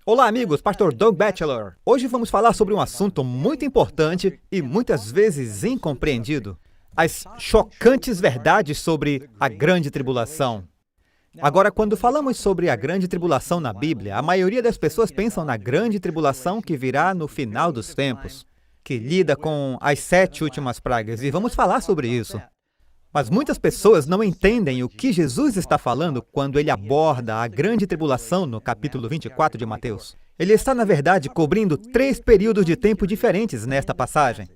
Olá, amigos, Pastor Doug Batchelor. Hoje vamos falar sobre um assunto muito importante e muitas vezes incompreendido: as chocantes verdades sobre a grande tribulação. Agora, quando falamos sobre a grande tribulação na Bíblia, a maioria das pessoas pensam na grande tribulação que virá no final dos tempos, que lida com as 7 últimas pragas, e vamos falar sobre isso. Mas muitas pessoas não entendem o que Jesus está falando quando ele aborda a grande tribulação no capítulo 24 de Mateus. Ele está, na verdade, cobrindo 3 períodos de tempo diferentes nesta passagem.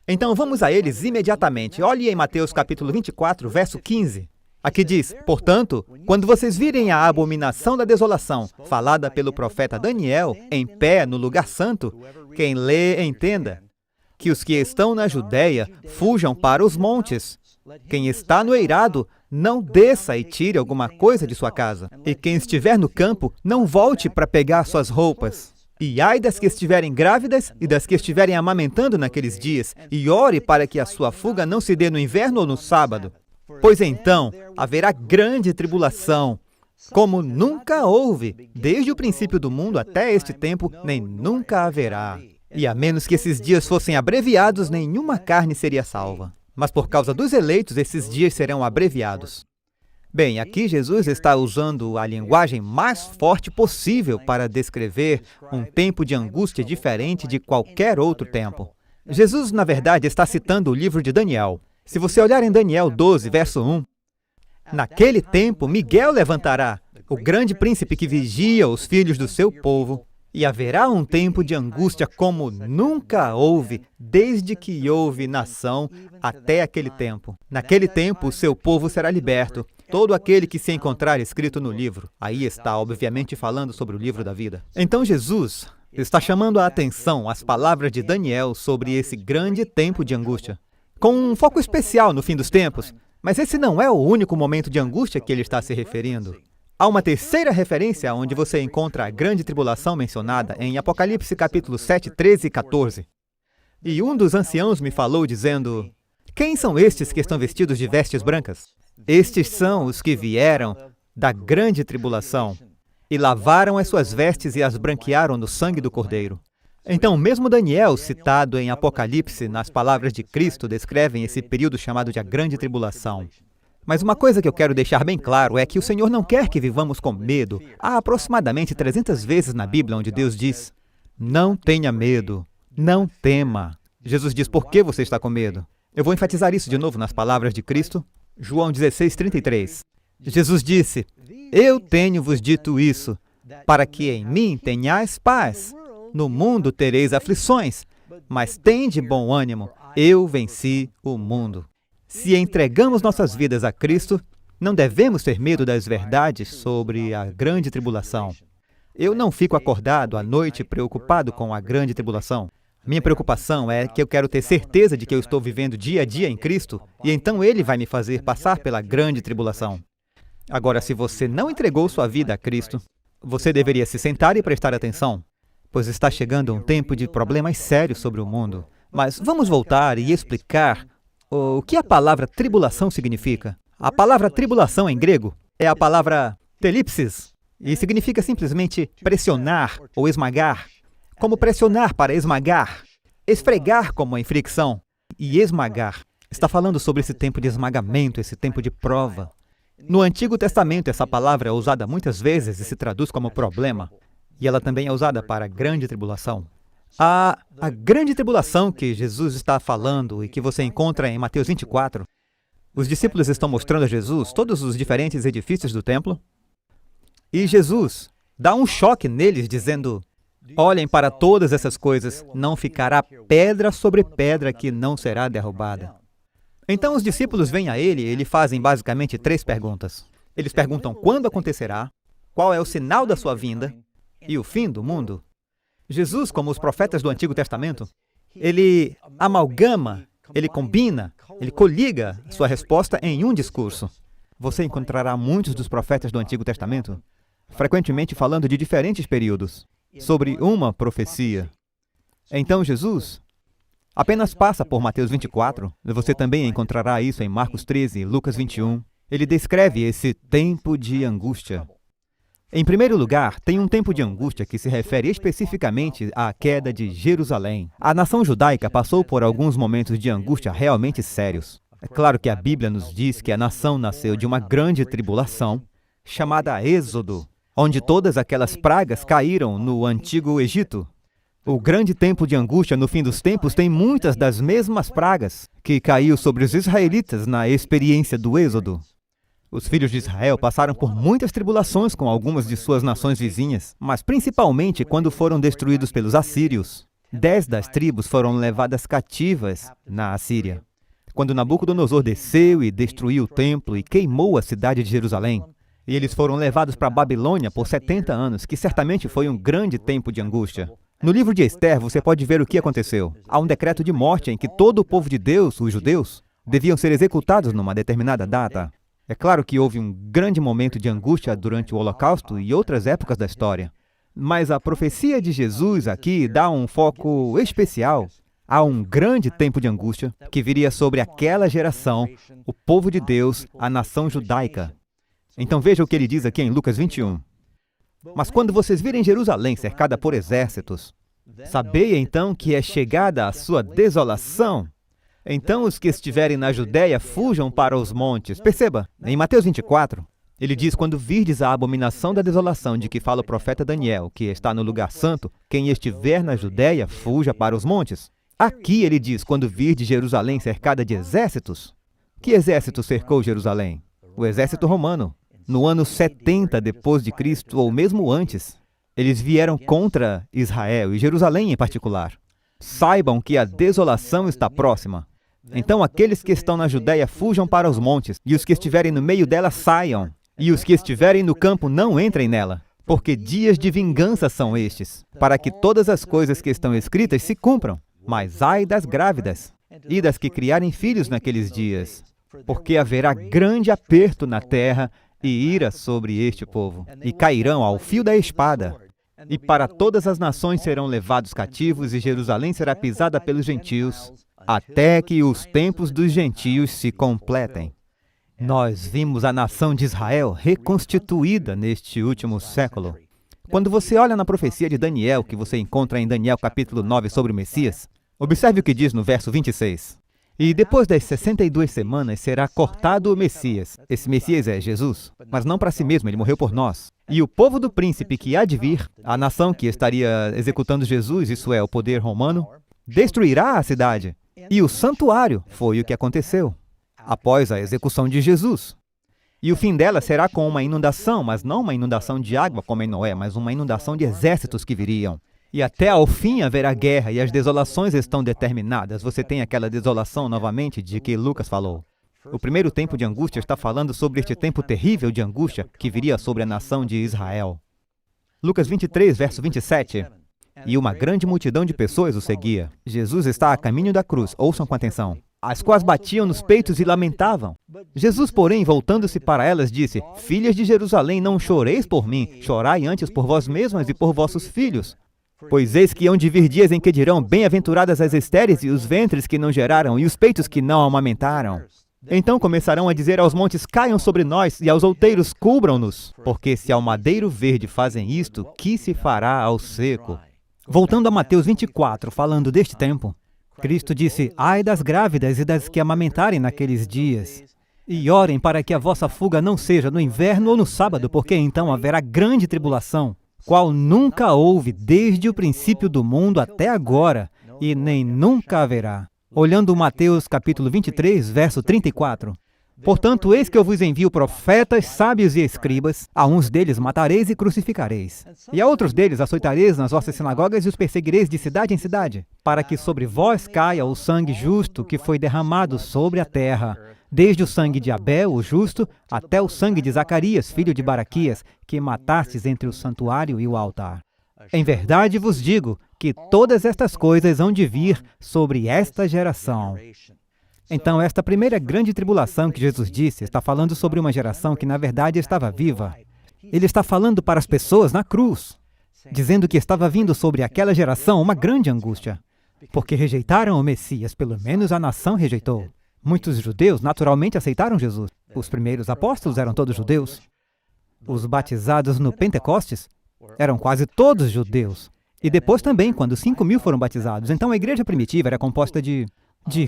Então, vamos a eles imediatamente. Olhe em Mateus capítulo 24, verso 15. Aqui diz: portanto, quando vocês virem a abominação da desolação, falada pelo profeta Daniel, em pé no lugar santo, quem lê, entenda. Que os que estão na Judéia fujam para os montes. Quem está no eirado, não desça e tire alguma coisa de sua casa. E quem estiver no campo, não volte para pegar suas roupas. E ai das que estiverem grávidas e das que estiverem amamentando naqueles dias, e ore para que a sua fuga não se dê no inverno ou no sábado. Pois então haverá grande tribulação, como nunca houve, desde o princípio do mundo até este tempo, nem nunca haverá. E a menos que esses dias fossem abreviados, nenhuma carne seria salva. Mas por causa dos eleitos, esses dias serão abreviados. Bem, aqui Jesus está usando a linguagem mais forte possível para descrever um tempo de angústia diferente de qualquer outro tempo. Jesus, na verdade, está citando o livro de Daniel. Se você olhar em Daniel 12, verso 1, naquele tempo Miguel levantará, o grande príncipe que vigia os filhos do seu povo, e haverá um tempo de angústia como nunca houve, desde que houve nação até aquele tempo. Naquele tempo, o seu povo será liberto, todo aquele que se encontrar escrito no livro. Aí está, obviamente, falando sobre o livro da vida. Então, Jesus está chamando a atenção às palavras de Daniel sobre esse grande tempo de angústia, com um foco especial no fim dos tempos. Mas esse não é o único momento de angústia que ele está se referindo. Há uma terceira referência onde você encontra a grande tribulação mencionada em Apocalipse capítulo 7, 13 e 14. E um dos anciãos me falou dizendo: quem são estes que estão vestidos de vestes brancas? Estes são os que vieram da grande tribulação e lavaram as suas vestes e as branquearam no sangue do Cordeiro. Então, mesmo Daniel, citado em Apocalipse, nas palavras de Cristo, descrevem esse período chamado de a grande tribulação. Mas uma coisa que eu quero deixar bem claro é que o Senhor não quer que vivamos com medo. Há aproximadamente 300 vezes na Bíblia onde Deus diz: não tenha medo, não tema. Jesus diz: por que você está com medo? Eu vou enfatizar isso de novo nas palavras de Cristo. João 16, 33. Jesus disse: eu tenho-vos dito isso, para que em mim tenhais paz. No mundo tereis aflições, mas tende bom ânimo, eu venci o mundo. Se entregamos nossas vidas a Cristo, não devemos ter medo das verdades sobre a grande tribulação. Eu não fico acordado à noite preocupado com a grande tribulação. Minha preocupação é que eu quero ter certeza de que eu estou vivendo dia a dia em Cristo, e então Ele vai me fazer passar pela grande tribulação. Agora, se você não entregou sua vida a Cristo, você deveria se sentar e prestar atenção, pois está chegando um tempo de problemas sérios sobre o mundo. Mas vamos voltar e explicar o que a palavra tribulação significa. A palavra tribulação em grego é a palavra telipsis, e significa simplesmente pressionar ou esmagar, como pressionar para esmagar, esfregar como em fricção, e esmagar. Está falando sobre esse tempo de esmagamento, esse tempo de prova. No Antigo Testamento, essa palavra é usada muitas vezes e se traduz como problema, e ela também é usada para grande tribulação. A grande tribulação que Jesus está falando e que você encontra em Mateus 24, os discípulos estão mostrando a Jesus todos os diferentes edifícios do templo, e Jesus dá um choque neles dizendo: olhem para todas essas coisas, não ficará pedra sobre pedra que não será derrubada. Então os discípulos vêm a ele e lhe fazem basicamente 3 perguntas. Eles perguntam quando acontecerá, qual é o sinal da sua vinda e o fim do mundo. Jesus, como os profetas do Antigo Testamento, ele amalgama, ele combina, ele coliga sua resposta em um discurso. Você encontrará muitos dos profetas do Antigo Testamento frequentemente falando de diferentes períodos, sobre uma profecia. Então Jesus apenas passa por Mateus 24, você também encontrará isso em Marcos 13, Lucas 21. Ele descreve esse tempo de angústia. Em primeiro lugar, tem um tempo de angústia que se refere especificamente à queda de Jerusalém. A nação judaica passou por alguns momentos de angústia realmente sérios. É claro que a Bíblia nos diz que a nação nasceu de uma grande tribulação, chamada Êxodo, onde todas aquelas pragas caíram no antigo Egito. O grande tempo de angústia no fim dos tempos tem muitas das mesmas pragas que caiu sobre os israelitas na experiência do Êxodo. Os filhos de Israel passaram por muitas tribulações com algumas de suas nações vizinhas, mas principalmente quando foram destruídos pelos assírios. 10 das tribos foram levadas cativas na Assíria. Quando Nabucodonosor desceu e destruiu o templo e queimou a cidade de Jerusalém, e eles foram levados para a Babilônia por 70 anos, que certamente foi um grande tempo de angústia. No livro de Ester, você pode ver o que aconteceu. Há um decreto de morte em que todo o povo de Deus, os judeus, deviam ser executados numa determinada data. É claro que houve um grande momento de angústia durante o Holocausto e outras épocas da história. Mas a profecia de Jesus aqui dá um foco especial a um grande tempo de angústia que viria sobre aquela geração, o povo de Deus, a nação judaica. Então veja o que ele diz aqui em Lucas 21. Mas quando vocês virem Jerusalém cercada por exércitos, sabei então que é chegada a sua desolação. Então os que estiverem na Judéia fujam para os montes. Perceba, em Mateus 24, ele diz, quando virdes a abominação da desolação de que fala o profeta Daniel, que está no lugar santo, quem estiver na Judéia, fuja para os montes. Aqui ele diz, quando virdes Jerusalém cercada de exércitos. Que exército cercou Jerusalém? O exército romano. No ano 70 depois de Cristo, ou mesmo antes, eles vieram contra Israel e Jerusalém em particular. Saibam que a desolação está próxima. Então aqueles que estão na Judéia fujam para os montes, e os que estiverem no meio dela saiam, e os que estiverem no campo não entrem nela, porque dias de vingança são estes, para que todas as coisas que estão escritas se cumpram. Mas ai das grávidas, e das que criarem filhos naqueles dias, porque haverá grande aperto na terra e ira sobre este povo, e cairão ao fio da espada. E para todas as nações serão levados cativos, e Jerusalém será pisada pelos gentios, até que os tempos dos gentios se completem. Nós vimos a nação de Israel reconstituída neste último século. Quando você olha na profecia de Daniel, que você encontra em Daniel capítulo 9 sobre o Messias, observe o que diz no verso 26. E depois das 62 semanas será cortado o Messias. Esse Messias é Jesus, mas não para si mesmo, ele morreu por nós. E o povo do príncipe que há de vir, a nação que estaria executando Jesus, isso é, o poder romano, destruirá a cidade. E o santuário foi o que aconteceu após a execução de Jesus. E o fim dela será com uma inundação, mas não uma inundação de água como em Noé, mas uma inundação de exércitos que viriam. E até ao fim haverá guerra, e as desolações estão determinadas. Você tem aquela desolação novamente de que Lucas falou. O primeiro tempo de angústia está falando sobre este tempo terrível de angústia que viria sobre a nação de Israel. Lucas 23, verso 27. E uma grande multidão de pessoas o seguia. Jesus está a caminho da cruz, ouçam com atenção. As quais batiam nos peitos e lamentavam. Jesus, porém, voltando-se para elas, disse, Filhas de Jerusalém, não choreis por mim, chorai antes por vós mesmas e por vossos filhos. Pois eis que hão de vir dias em que dirão, bem-aventuradas as estéreis e os ventres que não geraram e os peitos que não amamentaram. Então começarão a dizer aos montes, caiam sobre nós, e aos outeiros, cubram-nos. Porque se ao madeiro verde fazem isto, que se fará ao seco? Voltando a Mateus 24, falando deste tempo, Cristo disse, ai das grávidas e das que amamentarem naqueles dias. E orem para que a vossa fuga não seja no inverno ou no sábado, porque então haverá grande tribulação, qual nunca houve desde o princípio do mundo até agora, e nem nunca haverá. Olhando Mateus capítulo 23, verso 34. Portanto, eis que eu vos envio profetas, sábios e escribas, a uns deles matareis e crucificareis, e a outros deles açoitareis nas vossas sinagogas e os perseguireis de cidade em cidade, para que sobre vós caia o sangue justo que foi derramado sobre a terra, desde o sangue de Abel, o justo, até o sangue de Zacarias, filho de Baraquias, que matastes entre o santuário e o altar. Em verdade vos digo que todas estas coisas hão de vir sobre esta geração. Então, esta primeira grande tribulação que Jesus disse está falando sobre uma geração que, na verdade, estava viva. Ele está falando para as pessoas na cruz, dizendo que estava vindo sobre aquela geração uma grande angústia, porque rejeitaram o Messias, pelo menos a nação rejeitou. Muitos judeus naturalmente aceitaram Jesus. Os primeiros apóstolos eram todos judeus. Os batizados no Pentecostes eram quase todos judeus. E depois também, quando 5.000 foram batizados. Então a igreja primitiva era composta de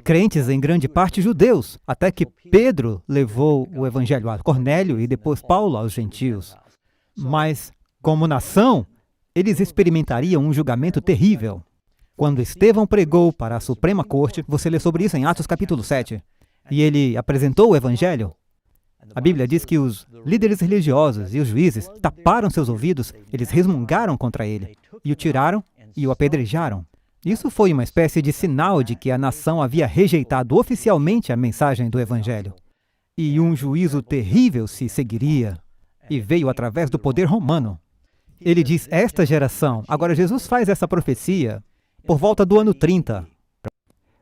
crentes, em grande parte judeus, até que Pedro levou o evangelho a Cornélio e depois Paulo aos gentios. Mas, como nação, eles experimentariam um julgamento terrível. Quando Estevão pregou para a Suprema Corte, você lê sobre isso em Atos capítulo 7, e ele apresentou o evangelho, a Bíblia diz que os líderes religiosos e os juízes taparam seus ouvidos, eles resmungaram contra ele, e o tiraram e o apedrejaram. Isso foi uma espécie de sinal de que a nação havia rejeitado oficialmente a mensagem do evangelho. E um juízo terrível se seguiria, e veio através do poder romano. Ele diz, esta geração. Agora, Jesus faz essa profecia por volta do ano 30.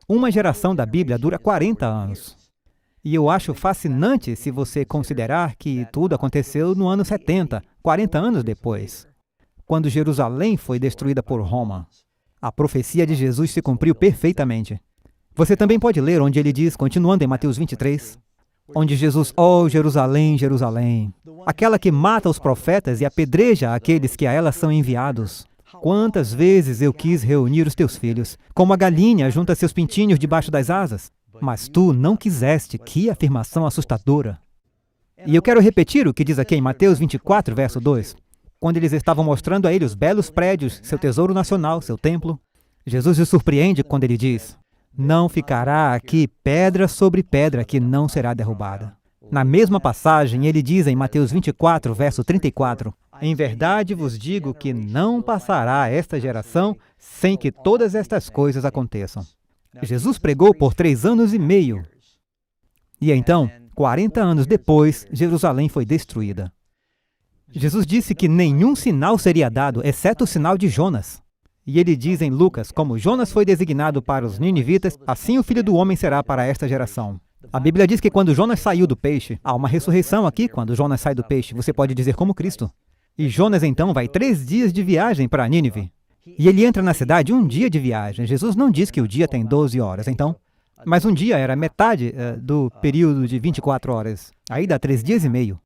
Uma geração da Bíblia dura 40 anos. E eu acho fascinante se você considerar que tudo aconteceu no ano 70, 40 anos depois, quando Jerusalém foi destruída por Roma. A profecia de Jesus se cumpriu perfeitamente. Você também pode ler onde ele diz, continuando em Mateus 23, onde Jesus, ó Jerusalém, Jerusalém, aquela que mata os profetas e apedreja aqueles que a ela são enviados. Quantas vezes eu quis reunir os teus filhos, como a galinha junta seus pintinhos debaixo das asas, mas tu não quiseste. Que afirmação assustadora. E eu quero repetir o que diz aqui em Mateus 24, verso 2. Quando eles estavam mostrando a ele os belos prédios, seu tesouro nacional, seu templo, Jesus se surpreende quando ele diz, não ficará aqui pedra sobre pedra que não será derrubada. Na mesma passagem, ele diz em Mateus 24, verso 34, em verdade vos digo que não passará esta geração sem que todas estas coisas aconteçam. Jesus pregou por 3 anos e meio. E então, 40 anos depois, Jerusalém foi destruída. Jesus disse que nenhum sinal seria dado, exceto o sinal de Jonas. E ele diz em Lucas, como Jonas foi designado para os ninivitas, assim o Filho do Homem será para esta geração. A Bíblia diz que quando Jonas saiu do peixe, há uma ressurreição aqui, quando Jonas sai do peixe, você pode dizer como Cristo. E Jonas então vai 3 dias de viagem para Nínive. E ele entra na cidade 1 dia de viagem. Jesus não diz que o dia tem 12 horas, então. Mas um dia era metade do período de 24 horas. Aí dá 3 dias e meio.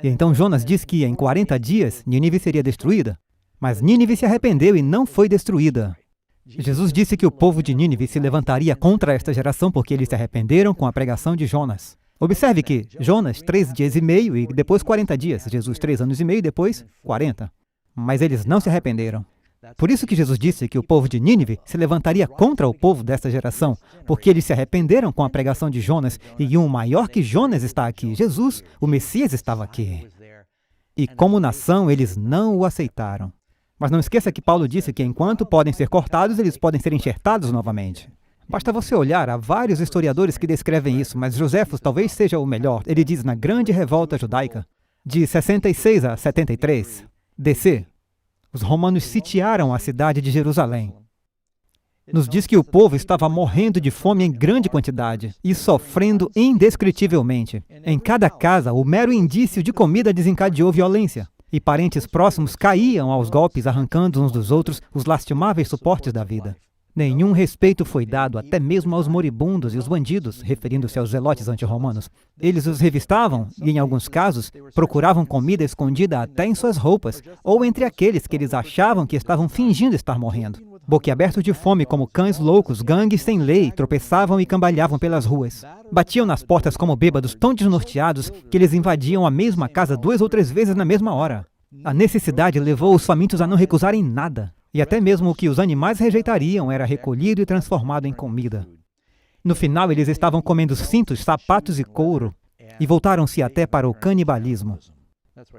E então Jonas diz que em 40 dias Nínive seria destruída. Mas Nínive se arrependeu e não foi destruída. Jesus disse que o povo de Nínive se levantaria contra esta geração porque eles se arrependeram com a pregação de Jonas. Observe que Jonas, 3 dias e meio e depois 40 dias. Jesus, 3 anos e meio e depois 40. Mas eles não se arrependeram. Por isso que Jesus disse que o povo de Nínive se levantaria contra o povo desta geração, porque eles se arrependeram com a pregação de Jonas, e um maior que Jonas está aqui. Jesus, o Messias, estava aqui. E como nação, eles não o aceitaram. Mas não esqueça que Paulo disse que enquanto podem ser cortados, eles podem ser enxertados novamente. Basta você olhar, há vários historiadores que descrevem isso, mas Joséfos talvez seja o melhor. Ele diz na Grande Revolta Judaica, de 66 a 73, DC, os romanos sitiaram a cidade de Jerusalém. Nos diz que o povo estava morrendo de fome em grande quantidade e sofrendo indescritivelmente. Em cada casa, o mero indício de comida desencadeou violência. E parentes próximos caíam aos golpes, arrancando uns dos outros os lastimáveis suportes da vida. Nenhum respeito foi dado até mesmo aos moribundos e os bandidos, referindo-se aos zelotes anti-romanos. Eles os revistavam e, em alguns casos, procuravam comida escondida até em suas roupas, ou entre aqueles que eles achavam que estavam fingindo estar morrendo. Boquiabertos de fome como cães loucos, gangues sem lei, tropeçavam e cambalhavam pelas ruas. Batiam nas portas como bêbados, tão desnorteados que eles invadiam a mesma casa 2 ou 3 vezes na mesma hora. A necessidade levou os famintos a não recusarem nada. E até mesmo o que os animais rejeitariam era recolhido e transformado em comida. No final, eles estavam comendo cintos, sapatos e couro, e voltaram-se até para o canibalismo.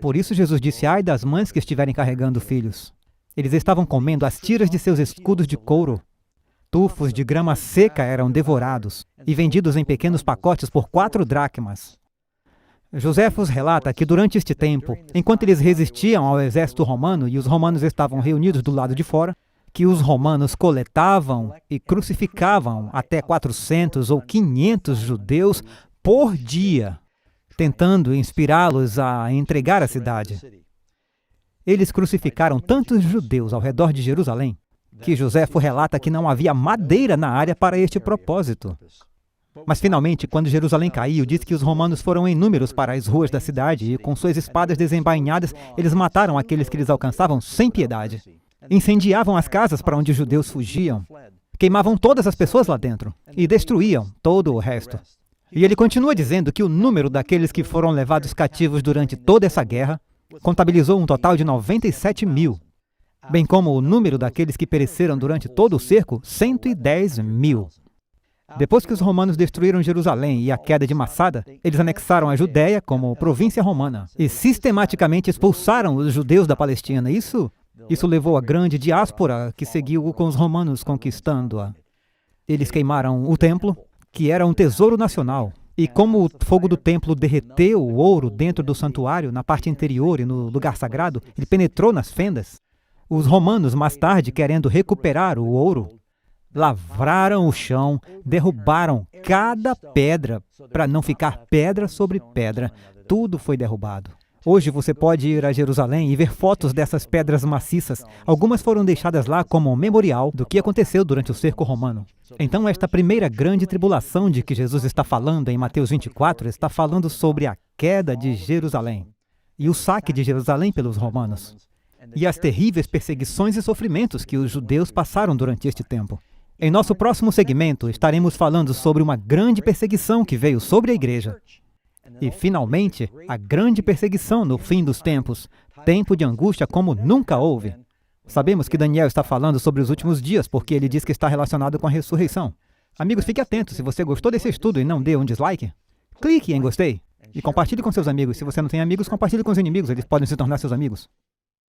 Por isso Jesus disse, ai das mães que estiverem carregando filhos. Eles estavam comendo as tiras de seus escudos de couro. Tufos de grama seca eram devorados e vendidos em pequenos pacotes por 4 dracmas. Joséfos relata que durante este tempo, enquanto eles resistiam ao exército romano e os romanos estavam reunidos do lado de fora, que os romanos coletavam e crucificavam até 400 ou 500 judeus por dia, tentando inspirá-los a entregar a cidade. Eles crucificaram tantos judeus ao redor de Jerusalém que Joséfo relata que não havia madeira na área para este propósito. Mas finalmente, quando Jerusalém caiu, diz que os romanos foram em números para as ruas da cidade e, com suas espadas desembainhadas, eles mataram aqueles que eles alcançavam sem piedade. Incendiavam as casas para onde os judeus fugiam, queimavam todas as pessoas lá dentro e destruíam todo o resto. E ele continua dizendo que o número daqueles que foram levados cativos durante toda essa guerra contabilizou um total de 97 mil, bem como o número daqueles que pereceram durante todo o cerco, 110 mil. Depois que os romanos destruíram Jerusalém e a queda de Massada, eles anexaram a Judéia como província romana e sistematicamente expulsaram os judeus da Palestina. Isso levou a grande diáspora que seguiu com os romanos conquistando-a. Eles queimaram o templo, que era um tesouro nacional. E como o fogo do templo derreteu o ouro dentro do santuário, na parte interior e no lugar sagrado, ele penetrou nas fendas. Os romanos, mais tarde, querendo recuperar o ouro, lavraram o chão, derrubaram cada pedra para não ficar pedra sobre pedra. Tudo foi derrubado. Hoje você pode ir a Jerusalém e ver fotos dessas pedras maciças. Algumas foram deixadas lá como um memorial do que aconteceu durante o cerco romano. Então, esta primeira grande tribulação de que Jesus está falando em Mateus 24 está falando sobre a queda de Jerusalém e o saque de Jerusalém pelos romanos e as terríveis perseguições e sofrimentos que os judeus passaram durante este tempo. Em nosso próximo segmento, estaremos falando sobre uma grande perseguição que veio sobre a igreja. E, finalmente, a grande perseguição no fim dos tempos, tempo de angústia como nunca houve. Sabemos que Daniel está falando sobre os últimos dias, porque ele diz que está relacionado com a ressurreição. Amigos, fique atento. Se você gostou desse estudo e não dê um dislike, clique em gostei e compartilhe com seus amigos. Se você não tem amigos, compartilhe com os inimigos, eles podem se tornar seus amigos.